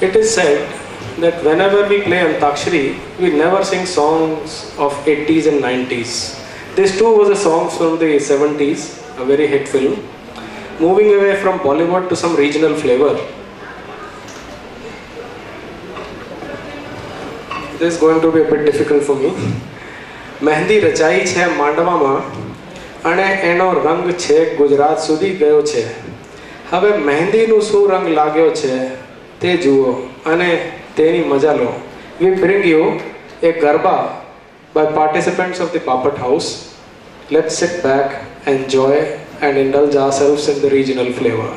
It is said that whenever we play Antakshari, we never sing songs of 80s and 90s. This too was a song from the 70s, a very hit film. Moving away from Bollywood to some regional flavor. This is going to be a bit difficult for me. મહેંદી રચાઈ છે માંડવામાં અને એનો રંગ છે ગુજરાત સુધી ગયો છે. હવે મહેંદીનું શું રંગ લાગ્યો છે તે જુઓ અને તેની મજા લો. We bring you a Garba by participants of the Bapat House. Let's sit back, enjoy and indulge ourselves in the regional flavor.